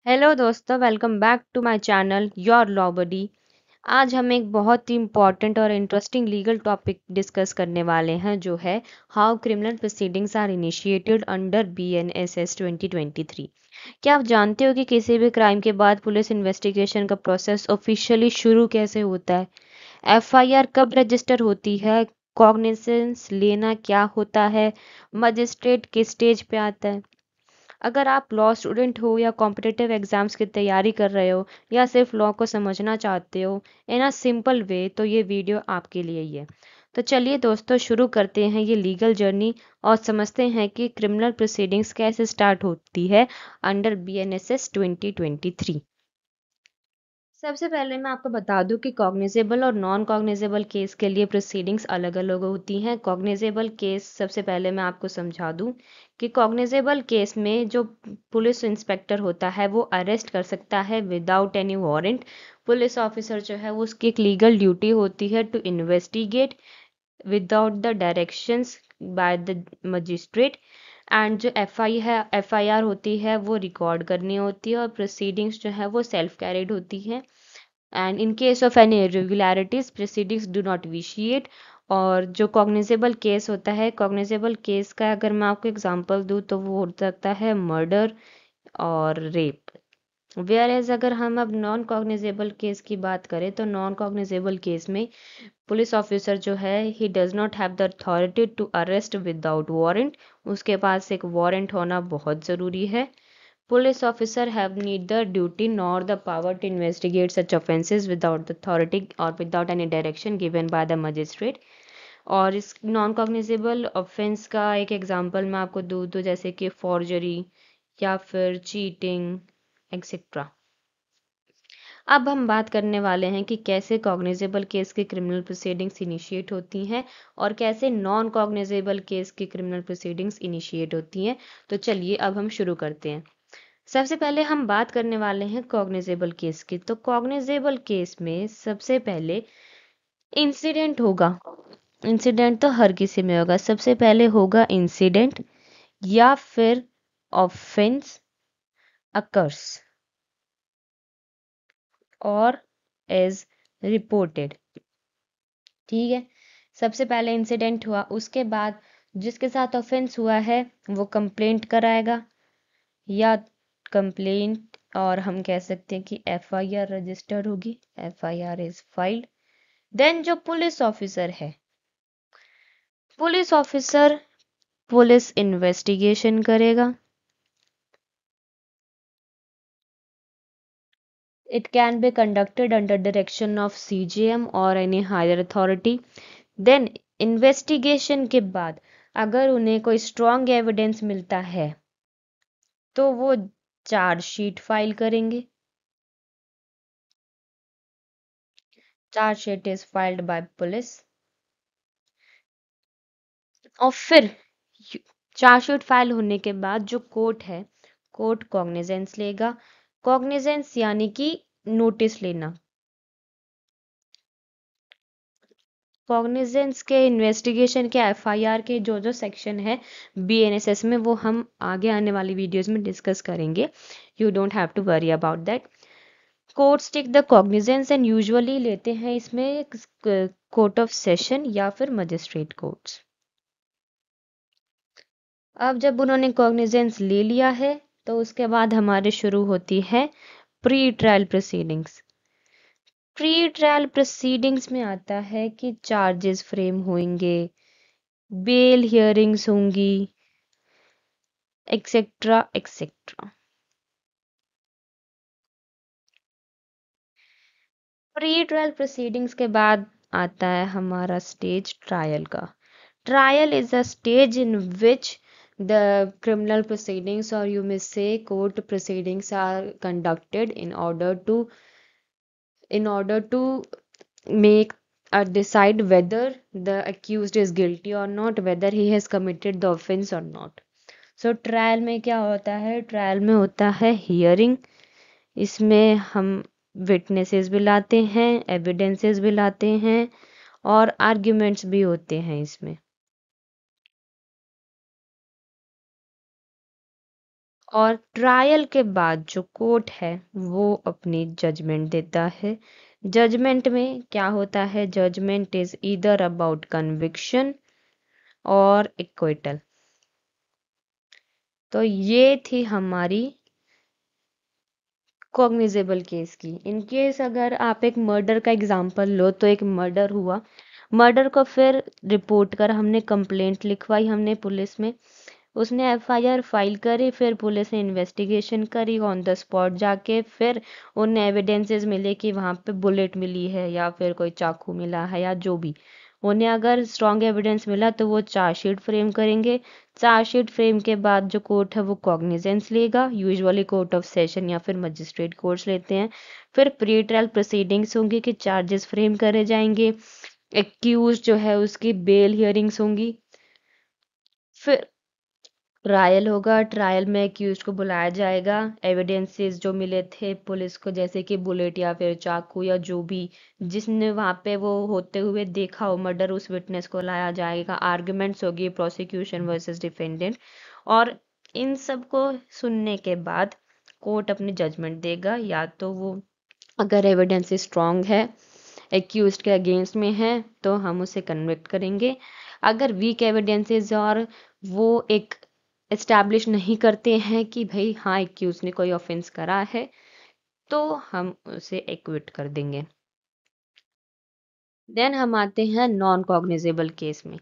Hello दोस्तों, welcome back to my channel your law buddy. आज हम एक बहुत ही इम्पॉर्टेंट और इंटरेस्टिंग लीगल टॉपिक डिस्कस करने वाले हैं, जो है how criminal proceedings are initiated under BNSS 2023। क्या आप जानते हो कि किसी भी क्राइम के बाद पुलिस इन्वेस्टिगेशन का प्रोसेस ऑफिशियली शुरू कैसे होता है? FIR कब रजिस्टर होती है? कॉग्निजेंस लेना क्या होता है? मजिस्ट्रेट किस स्टेज पे आता है? अगर आप लॉ स्टूडेंट हो या कॉम्पिटिटिव एग्जाम्स की तैयारी कर रहे हो या सिर्फ लॉ को समझना चाहते हो इन अ सिंपल वे, तो ये वीडियो आपके लिए ही है। तो चलिए दोस्तों, शुरू करते हैं ये लीगल जर्नी और समझते हैं कि क्रिमिनल प्रोसीडिंग्स कैसे स्टार्ट होती है अंडर BNSS 2023। सबसे पहले मैं आपको बता दूं कि कॉग्निजेबल और नॉन कॉग्निजेबल केस के लिए प्रोसीडिंग्स अलग अलग होती हैं। कॉग्निजेबल केस, सबसे पहले मैं आपको समझा दूं कि कॉग्निजेबल केस में जो पुलिस इंस्पेक्टर होता है वो अरेस्ट कर सकता है without any warrant. Police officer जो है वो उसकी एक लीगल ड्यूटी होती है to investigate without the directions by the magistrate. And जो FIR होती है वो रिकॉर्ड करनी होती है, और प्रोसीडिंग्स जो है वो सेल्फ कैरिड होती है। And in case of any irregularities proceedings do not vitiate. और जो कॉग्निजेबल केस होता है, कॉग्निजेबल केस का अगर मैं आपको एग्जांपल दूं तो वो हो सकता है मर्डर और रेप। वेयर एज अगर हम अब नॉन कॉग्निजेबल केस की बात करें तो नॉन कॉग्निजेबल केस में पुलिस ऑफिसर जो है he does not have the authority to arrest without warrant. उसके पास एक वारंट होना बहुत ज़रूरी है। Police officer have neither duty nor the power to investigate such offences without the authority or without any direction given by the magistrate। और इस non cognizable offence का एक एग्जांपल मैं आपको दूँ तो जैसे कि फॉर्जरी या फिर चीटिंग एक्सेट्रा। अब हम बात करने वाले हैं कि कैसे कॉग्निजेबल केस की क्रिमिनल प्रोसीडिंग्स इनिशिएट होती हैं और कैसे नॉन कॉग्निजेबल केस की क्रिमिनल प्रोसीडिंग्स इनिशिएट होती हैं। तो चलिए अब हम शुरू करते हैं। सबसे पहले हम बात करने वाले हैं कॉग्निजेबल केस की। तो कॉग्निजेबल केस में सबसे पहले इंसिडेंट होगा। इंसिडेंट तो हर किसी में होगा। सबसे पहले होगा इंसिडेंट या फिर ऑफेंस अकर्स और एज रिपोर्टेड। ठीक है, सबसे पहले इंसिडेंट हुआ, उसके बाद जिसके साथ ऑफेंस हुआ है वो कंप्लेंट कराएगा या कंप्लेंट, और हम कह सकते हैं कि FIR रजिस्टर्ड होगी, FIR इज फाइल्ड। देन जो पुलिस ऑफिसर है, पुलिस ऑफिसर पुलिस इन्वेस्टिगेशन करेगा। It can be conducted under direction of CJM और any higher authority. Then investigation के बाद अगर उन्हें कोई स्ट्रॉन्ग एविडेंस मिलता है तो वो चार्जशीट फाइल करेंगे। Chargesheet is filed by police. और फिर चार्जशीट फाइल होने के बाद जो कोर्ट है, कोर्ट कॉग्निजेंस लेगा। कॉग्निजेंस यानी कि नोटिस लेना। कॉग्निजेंस के इन्वेस्टिगेशन के FIR के जो जो सेक्शन है BNSS में, वो हम आगे आने वाली वीडियोस में डिस्कस करेंगे। You don't have to worry about that. Courts take the cognizance and usually लेते हैं इसमें कोर्ट ऑफ सेशन या फिर मजिस्ट्रेट कोर्ट्स। अब जब उन्होंने कॉग्निजेंस ले लिया है तो उसके बाद हमारे शुरू होती है pre trial proceedings. Pre trial proceedings में आता है कि चार्जेस फ्रेम होंगे, बेल हियरिंग्स होंगी, etcetera etcetera. Pre trial proceedings के बाद आता है हमारा स्टेज ट्रायल का। Trial is a stage in which the criminal proceedings, or you may say court proceedings, are conducted in order to make or decide whether the accused is guilty or not, whether he has committed the offense or not। So trial में क्या होता है? Trial में होता है hearing. इसमें हम witnesses भी लाते हैं, एविडेंसेस भी लाते हैं और आर्ग्यूमेंट्स भी होते हैं इसमें। और ट्रायल के बाद जो कोर्ट है वो अपनी जजमेंट देता है। जजमेंट में क्या होता है? Judgement is either about conviction और एक्विटल। तो ये थी हमारी कॉग्निजेबल केस की। इन केस अगर आप एक मर्डर का एग्जांपल लो, तो एक मर्डर हुआ, मर्डर को फिर रिपोर्ट कर हमने कंप्लेंट लिखवाई हमने पुलिस में, उसने एफआईआर फाइल करी, फिर पुलिस ने इन्वेस्टिगेशन करी ऑन द स्पॉट जाके, फिर उन्हें एविडेंसेस मिले कि वहाँ पे बुलेट मिली है या फिर कोई चाकू मिला है या जो भी, उन्हें अगर स्ट्रॉन्ग एविडेंस मिला तो वो चार्जशीट फ्रेम करेंगे। चार्जशीट फ्रेम के बाद जो कोर्ट है वो कॉग्निजेंस लेगा, यूजुअली कोर्ट ऑफ सेशन या फिर मजिस्ट्रेट कोर्ट्स लेते हैं। फिर प्री ट्रायल प्रोसीडिंग्स होंगी कि चार्जेस फ्रेम करे जाएंगे, एक्यूज जो है उसकी बेल हियरिंग्स होंगी, फिर ट्रायल होगा, ट्रायल में एक्यूज को बुलाया जाएगा, एविडेंसेस जो मिले थे पुलिस को जैसे कि बुलेट या फिर चाकू या जो भी जिसने वहां पे वो होते हुए देखा हो मर्डर, उस विटनेस को लाया जाएगा, आर्गुमेंट्स होगी प्रोसिक्यूशन वर्सेस डिफेंडेंट, और इन सब को सुनने के बाद कोर्ट अपनी जजमेंट देगा। या तो वो अगर एविडेंस स्ट्रांग है, एक्यूज्ड के अगेंस्ट में है, तो हम उसे कन्विक्ट करेंगे। अगर वीक एविडेंसेस और वो एक एस्टैब्लिश नहीं करते हैं कि भाई हाँ एक्यूज ने कोई ऑफेंस करा है, तो हम उसे एक्विट कर देंगे। देन हम आते हैं नॉन कॉग्निजेबल केस में।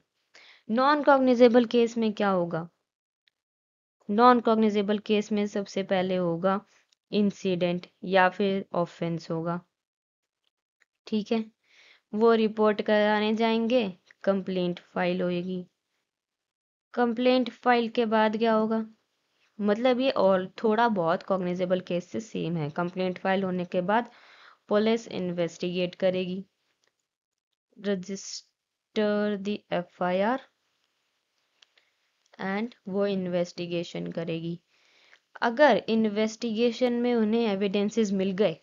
नॉन कॉग्निजेबल केस में क्या होगा? नॉन कॉग्निजेबल केस में सबसे पहले होगा इंसिडेंट या फिर ऑफेंस होगा, ठीक है, वो रिपोर्ट कराने जाएंगे, कंप्लेंट फाइल होएगी। कंप्लेंट फाइल के बाद क्या होगा? मतलब ये और थोड़ा बहुत कॉग्निजेबल केस से सेम है। कंप्लेंट फाइल होने के बाद पुलिस इन्वेस्टिगेट करेगी, रजिस्टर द एफआईआर एंड वो इन्वेस्टिगेशन करेगी। अगर इन्वेस्टिगेशन में उन्हें एविडेंसेस मिल गए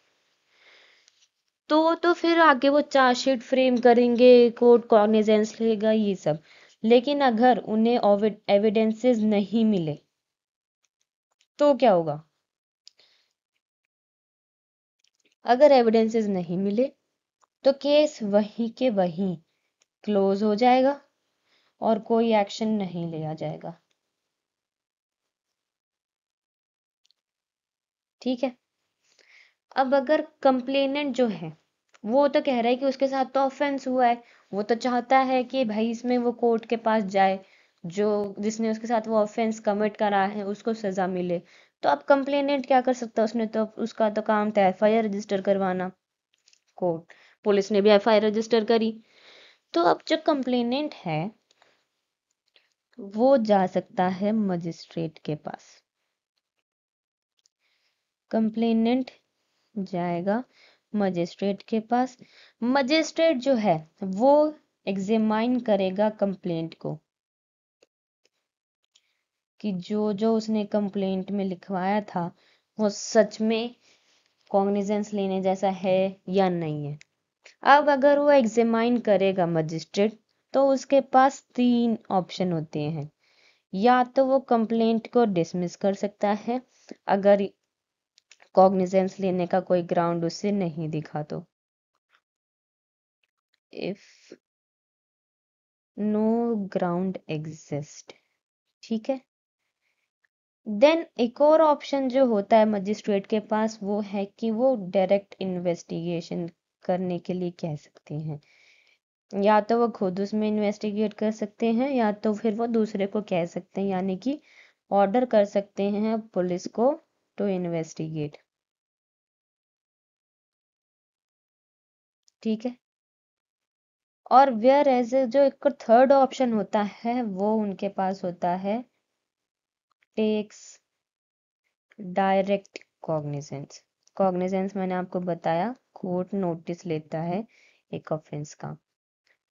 तो फिर आगे वो चार्जशीट फ्रेम करेंगे, कोर्ट कॉग्निजेंस लेगा, ये सब। लेकिन अगर उन्हें एविडेंसेस नहीं मिले तो क्या होगा? अगर एविडेंसेस नहीं मिले तो केस वहीं के वहीं क्लोज हो जाएगा और कोई एक्शन नहीं लिया जाएगा, ठीक है। अब अगर कंप्लेनेंट जो है वो तो कह रहा है कि उसके साथ तो ऑफेंस हुआ है, वो तो चाहता है कि भाई इसमें वो कोर्ट के पास जाए, जो जिसने उसके साथ वो ऑफेंस कमिट करा है उसको सजा मिले। तो अब कंप्लेनेंट क्या कर सकता है? उसने तो उसका तो काम था एफआईआर रजिस्टर करवाना, कोर्ट पुलिस ने भी एफआईआर रजिस्टर करी। तो अब जो कंप्लेनेंट है वो जा सकता है मजिस्ट्रेट के पास। कंप्लेनेंट जाएगा मजिस्ट्रेट के पास। मजिस्ट्रेट जो है वो एग्जामाइन करेगा कंप्लेंट को कि जो जो उसने कंप्लेंट में लिखवाया था वो सच में कॉग्निजेंस लेने जैसा है या नहीं है। अब अगर वो एग्जामाइन करेगा मजिस्ट्रेट, तो उसके पास तीन ऑप्शन होते हैं। या तो वो कंप्लेंट को डिसमिस कर सकता है अगर कॉग्निजेंस लेने का कोई ग्राउंड उसे नहीं दिखा तो, इफ नो ग्राउंड एग्जिस्ट, ठीक है। देन एक और ऑप्शन जो होता है मजिस्ट्रेट के पास वो है कि वो डायरेक्ट इन्वेस्टिगेशन करने के लिए कह सकते हैं। या तो वो खुद उसमें इन्वेस्टिगेट कर सकते हैं या तो फिर वो दूसरे को कह सकते हैं, यानी कि ऑर्डर कर सकते हैं पुलिस को टू इन्वेस्टिगेट, ठीक है। और वेयर एज जो एक थर्ड ऑप्शन होता है वो उनके पास होता है टेक्स डायरेक्ट कॉग्निजेंस। कॉग्निजेंस मैंने आपको बताया कोर्ट नोटिस लेता है एक ऑफेंस का।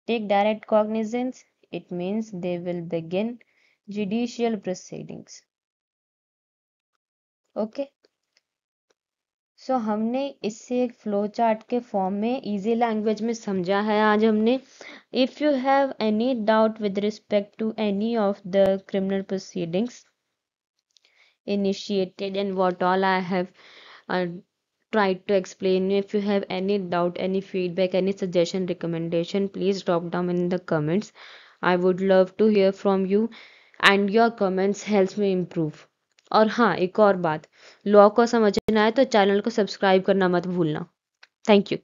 Take direct cognizance, it means they will begin judicial proceedings, okay. So हमने इससे एक फ्लो चार्ट के फॉर्म में इजी लैंग्वेज में समझा है आज हमने। If you have any doubt with respect to any of the criminal proceedings, initiated and what all I have tried to explain you. If you have any doubt, any feedback, any suggestion, recommendation, please drop down in the comments. I would love to hear from you and your comments helps me improve. और हाँ, एक और बात, law को समझना है तो channel को सब्सक्राइब करना मत भूलना। Thank you.